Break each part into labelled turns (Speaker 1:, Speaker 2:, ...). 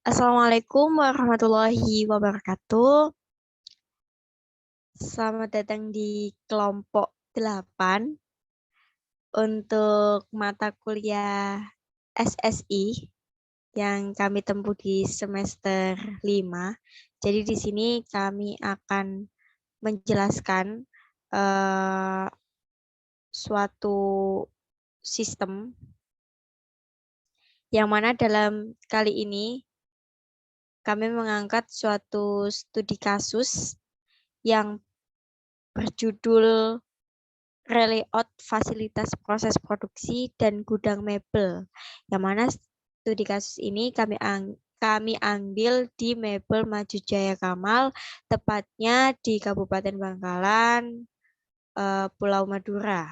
Speaker 1: Assalamualaikum warahmatullahi wabarakatuh. Selamat datang di kelompok 8 untuk mata kuliah SSI yang kami tempuh di semester 5. Jadi di sini kami akan menjelaskan suatu sistem yang mana dalam kali ini kami mengangkat suatu studi kasus yang berjudul Relayout Fasilitas Proses Produksi dan Gudang Mebel, yang mana studi kasus ini kami ambil di Mebel Maju Jaya Kamal, tepatnya di Kabupaten Bangkalan, Pulau Madura.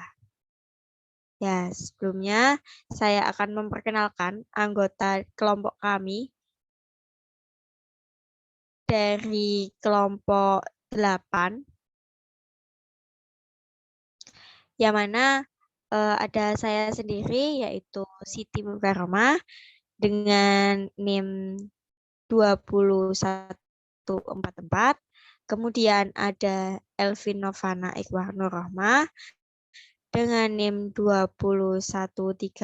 Speaker 1: Ya, sebelumnya saya akan memperkenalkan anggota kelompok kami dari kelompok 8, yang mana ada saya sendiri yaitu Siti Mukarramah dengan NIM 20144. Kemudian ada Elvin Novana Ikhwah Nur Rahmah dengan NIM 20138.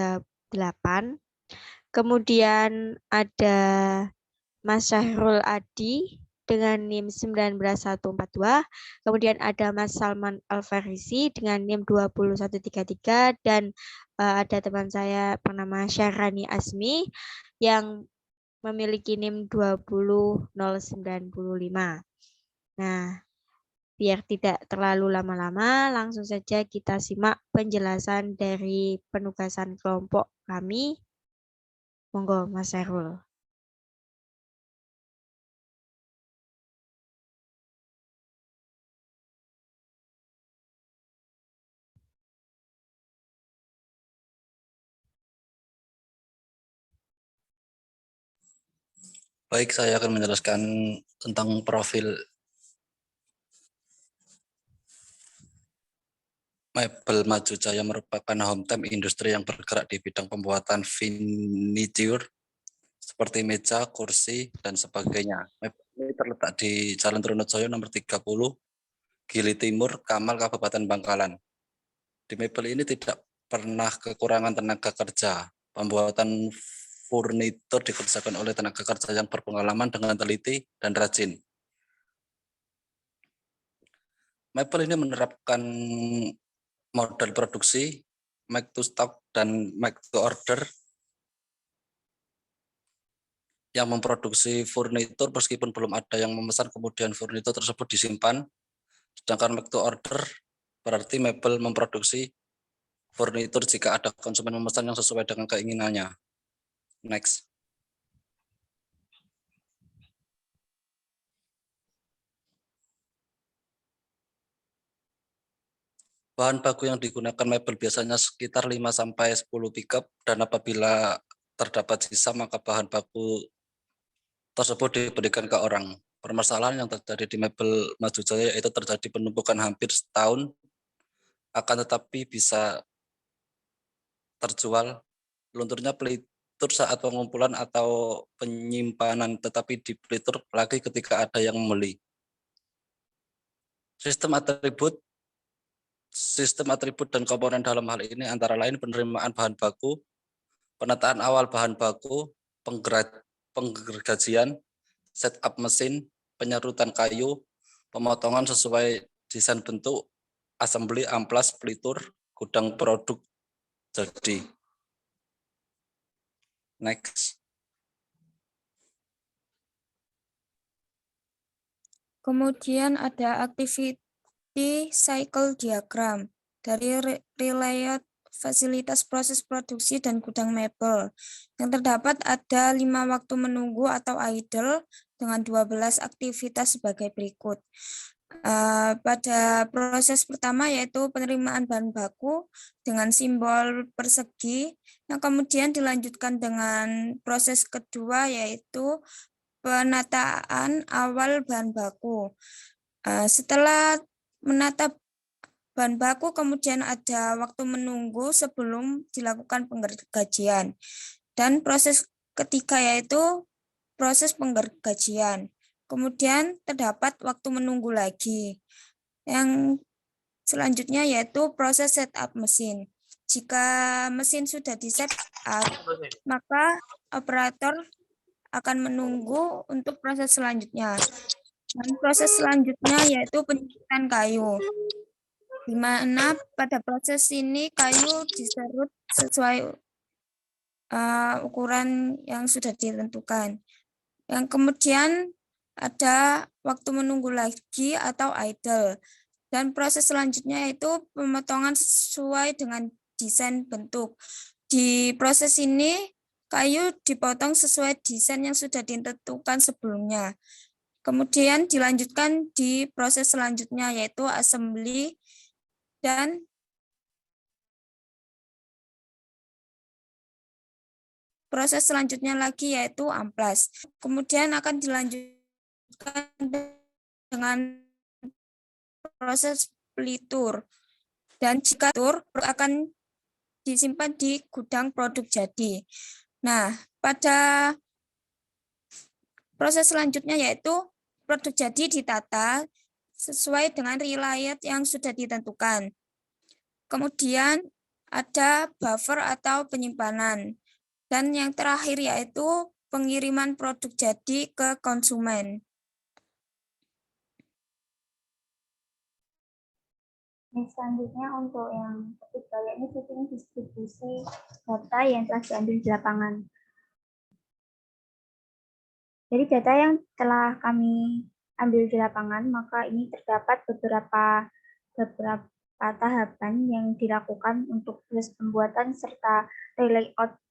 Speaker 1: Kemudian ada Mas Syahrul Adi dengan NIM 19142. Kemudian ada Mas Salman Alfarisi dengan NIM 20133 dan ada teman saya bernama Syarani Asmi yang memiliki NIM 20095. Nah, biar tidak terlalu lama-lama, langsung saja kita simak penjelasan dari penugasan kelompok kami. Monggo, Mas Syahrul.
Speaker 2: Baik, saya akan menjelaskan tentang profil Mebel Maju Jaya merupakan hometown industri yang bergerak di bidang pembuatan furniture seperti meja, kursi, dan sebagainya. Mebel ini terletak di Jalan Trunojoyo nomor 30, Gili Timur, Kamal, Kabupaten Bangkalan. Di Mebel ini tidak pernah kekurangan tenaga kerja. Pembuatan furnitur dikerjakan oleh tenaga kerja yang berpengalaman dengan teliti dan rajin. Mebel ini menerapkan model produksi make to stock dan make to order yang memproduksi furnitur meskipun belum ada yang memesan, kemudian furnitur tersebut disimpan. Sedangkan make to order berarti Mebel memproduksi furnitur jika ada konsumen memesan yang sesuai dengan keinginannya. Next. Bahan baku yang digunakan Mebel biasanya sekitar 5-10 pickup, dan apabila terdapat sisa maka bahan baku tersebut diberikan ke orang. Permasalahan yang terjadi di Mebel Maju Jaya itu terjadi penumpukan hampir setahun, akan tetapi bisa terjual. Lunturnya pelitur saat pengumpulan atau penyimpanan, tetapi di pelitur lagi ketika ada yang membeli. Sistem atribut dan komponen dalam hal ini antara lain penerimaan bahan baku, penataan awal bahan baku, penggergajian, setup mesin, penyerutan kayu, pemotongan sesuai desain bentuk, assembly, amplas, pelitur, gudang produk jadi. Next.
Speaker 3: Kemudian ada activity cycle diagram dari Relayout Fasilitas Proses Produksi dan Gudang Mebel. Yang terdapat ada 5 waktu menunggu atau idle dengan 12 aktivitas sebagai berikut. Pada proses pertama yaitu penerimaan bahan baku dengan simbol persegi, yang kemudian dilanjutkan dengan proses kedua yaitu penataan awal bahan baku. Setelah menata bahan baku, kemudian ada waktu menunggu sebelum dilakukan penggergajian. Dan proses ketiga yaitu proses penggergajian. Kemudian terdapat waktu menunggu lagi. Yang selanjutnya yaitu proses setup mesin. Jika mesin sudah di setup, maka operator akan menunggu untuk proses selanjutnya. Dan proses selanjutnya yaitu penyusutan kayu. Di mana pada proses ini kayu diserut sesuai ukuran yang sudah ditentukan. Yang kemudian ada waktu menunggu lagi atau idle. Dan proses selanjutnya yaitu pemotongan sesuai dengan desain bentuk. Di proses ini kayu dipotong sesuai desain yang sudah ditentukan sebelumnya. Kemudian dilanjutkan di proses selanjutnya yaitu assembly dan proses selanjutnya lagi yaitu amplas. Kemudian akan dilanjutkan dengan proses pelitur. Dan jika tur akan disimpan di gudang produk jadi. Nah, pada proses selanjutnya yaitu produk jadi ditata sesuai dengan riwayat yang sudah ditentukan. Kemudian ada buffer atau penyimpanan. Dan yang terakhir yaitu pengiriman produk jadi ke konsumen.
Speaker 4: Selanjutnya untuk yang ketiga, yakni fitting distribusi data yang telah diambil di lapangan. Jadi data yang telah kami ambil di lapangan, maka ini terdapat beberapa tahapan yang dilakukan untuk proses pembuatan serta layout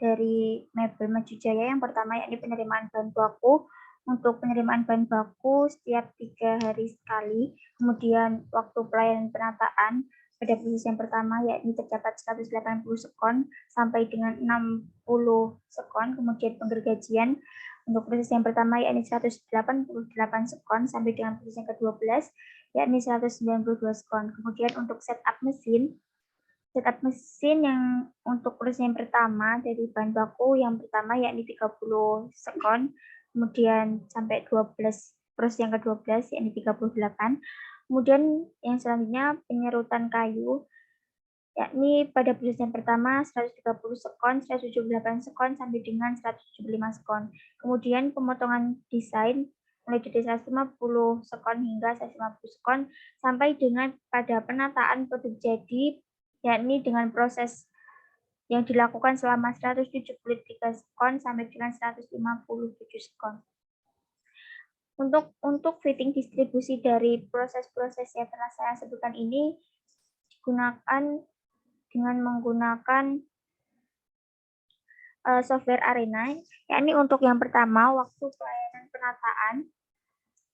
Speaker 4: dari mebel Maju Jaya. Yang pertama yakni penerimaan bahan baku. Untuk penerimaan bahan baku setiap 3 hari sekali. Kemudian waktu pelayanan penataan pada proses yang pertama yakni terdapat 180 sekon sampai dengan 60 sekon. Kemudian penggergajian untuk proses yang pertama yakni 188 sekon sampai dengan proses yang ke-12 yakni 192 sekon. Kemudian untuk setup mesin yang untuk proses yang pertama dari bahan baku yang pertama yakni 30 sekon, kemudian sampai 12 proses yang ke-12 yakni 38. Kemudian yang selanjutnya penyerutan kayu yakni pada proses yang pertama 130 sekon, 178 sekon sampai dengan 175 sekon. Kemudian pemotongan desain mulai dari 150 sekon hingga 150 sekon sampai dengan pada penataan produk jadi yakni dengan proses yang dilakukan selama 173 sekon sampai dengan 157 sekon. Untuk fitting distribusi dari proses-proses yang telah saya sebutkan ini digunakan dengan menggunakan software Arena, yakni untuk yang pertama waktu pelayanan penataan.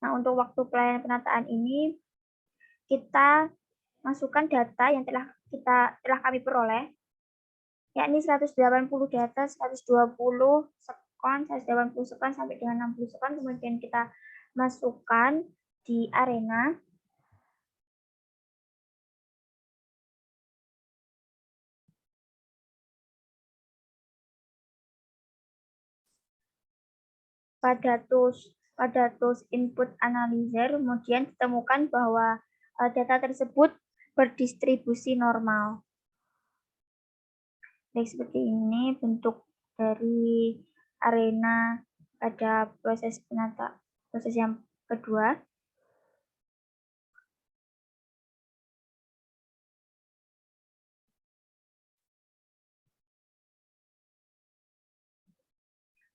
Speaker 4: Nah, untuk waktu pelayanan penataan ini kita masukkan data yang telah kami peroleh, yakni 180 data, 120 sekon, 180 sekon sampai dengan 60 sekon, kemudian kita masukkan di Arena. Pada tools input analyzer, kemudian ditemukan bahwa data tersebut berdistribusi normal. Baik, seperti ini bentuk dari Arena pada proses yang kedua.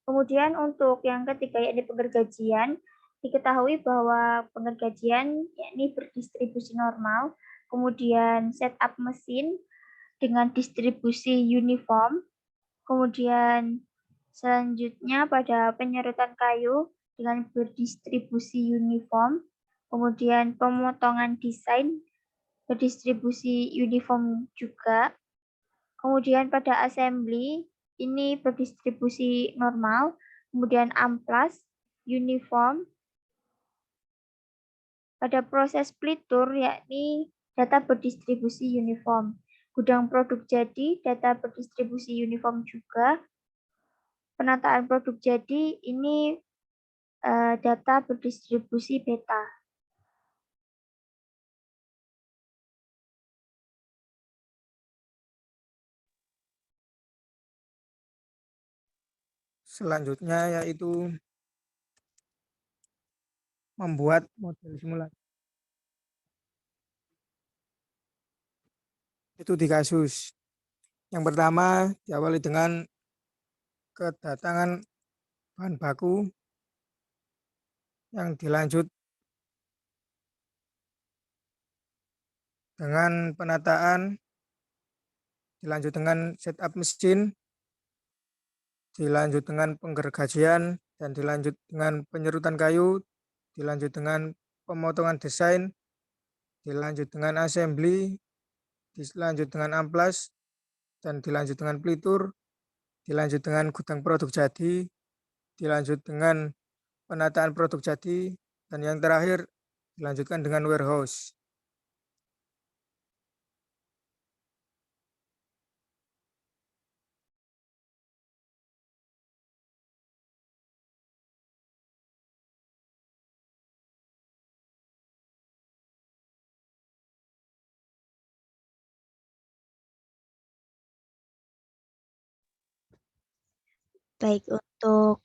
Speaker 4: Kemudian untuk yang ketiga yakni penggergajian, diketahui bahwa penggergajian yakni berdistribusi normal, kemudian setup mesin dengan distribusi uniform, kemudian selanjutnya pada penyerutan kayu dengan berdistribusi uniform, kemudian pemotongan desain berdistribusi uniform juga, kemudian pada assembly ini berdistribusi normal, kemudian amplas, uniform. Pada proses pelitur yakni data berdistribusi uniform. Gudang produk jadi data berdistribusi uniform juga. penataan produk jadi ini data berdistribusi beta.
Speaker 5: Selanjutnya yaitu membuat model simulasi. Itu di kasus. Yang pertama diawali dengan kedatangan bahan baku, yang dilanjut dengan penataan, dilanjut dengan setup mesin, dilanjut dengan penggergajian, dan dilanjut dengan penyerutan kayu, dilanjut dengan pemotongan desain, dilanjut dengan assembly, dilanjut dengan amplas, dan dilanjut dengan pelitur, dilanjut dengan gudang produk jadi, dilanjut dengan penataan produk jadi, dan yang terakhir dilanjutkan dengan warehouse.
Speaker 1: Baik, untuk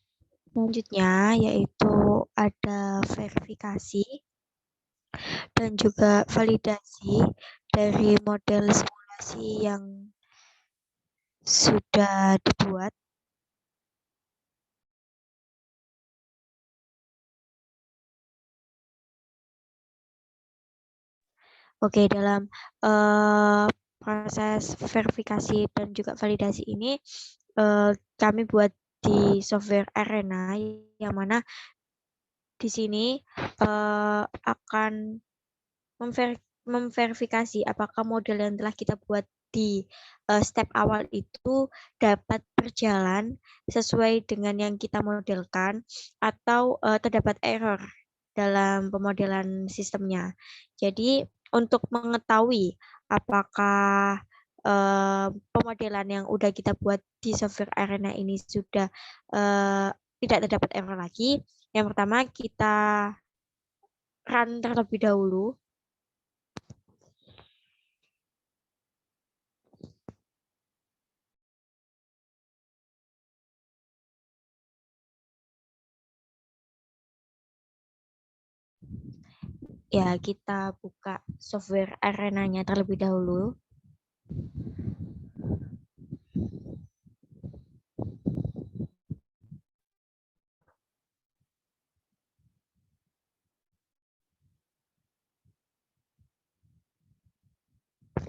Speaker 1: selanjutnya yaitu ada verifikasi dan juga validasi dari model simulasi yang sudah dibuat. Oke, dalam proses verifikasi dan juga validasi ini kami buat di software Arena, yang mana di sini akan memverifikasi apakah model yang telah kita buat di step awal itu dapat berjalan sesuai dengan yang kita modelkan atau terdapat error dalam pemodelan sistemnya. Jadi untuk mengetahui apakah pemodelan yang udah kita buat di software Arena ini sudah tidak terdapat error lagi, yang pertama kita run terlebih dahulu. Ya, kita buka software Arena-nya terlebih dahulu.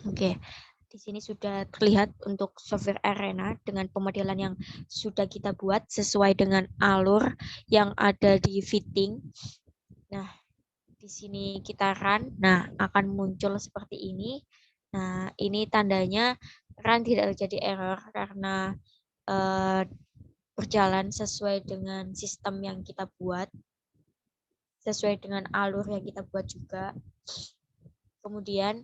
Speaker 1: Oke, di sini sudah terlihat untuk software Arena dengan pemodelan yang sudah kita buat sesuai dengan alur yang ada di fitting. Nah, di sini kita run, nah akan muncul seperti ini. Nah, ini tandanya run tidak terjadi error karena berjalan sesuai dengan sistem yang kita buat, sesuai dengan alur yang kita buat juga. Kemudian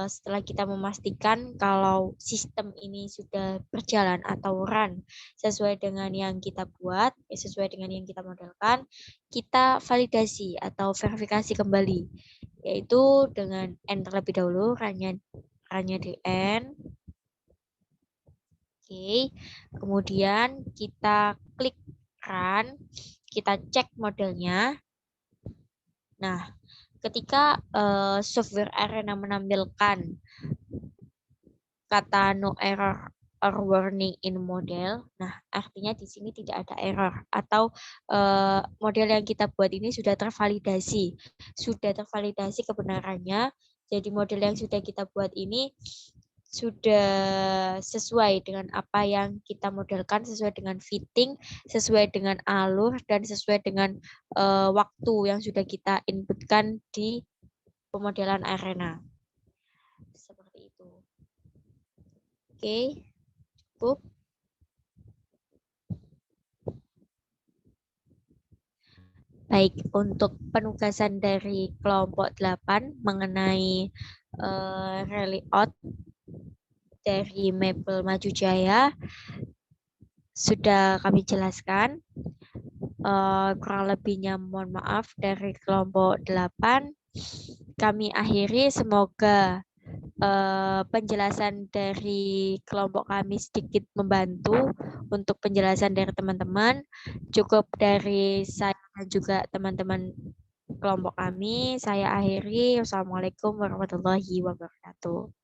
Speaker 1: setelah kita memastikan kalau sistem ini sudah berjalan atau run sesuai dengan yang kita buat, sesuai dengan yang kita modelkan, kita validasi atau verifikasi kembali, yaitu dengan N terlebih dahulu, run-nya di N. Oke, kemudian kita klik run, kita cek modelnya. Nah, ketika software Arena menampilkan kata no error or warning in model, nah artinya di sini tidak ada error atau model yang kita buat ini sudah tervalidasi kebenarannya. Jadi model yang sudah kita buat ini sudah sesuai dengan apa yang kita modelkan, sesuai dengan fitting, sesuai dengan alur, dan sesuai dengan waktu yang sudah kita inputkan di pemodelan Arena. Seperti itu. Oke, cukup. Baik, untuk penugasan dari kelompok 8 mengenai layout dari Mebel Maju Jaya, sudah kami jelaskan. Kurang lebihnya mohon maaf dari kelompok 8. Kami akhiri, semoga penjelasan dari kelompok kami sedikit membantu untuk penjelasan dari teman-teman. Cukup dari saya dan juga teman-teman kelompok kami. Saya akhiri. Wassalamualaikum warahmatullahi wabarakatuh.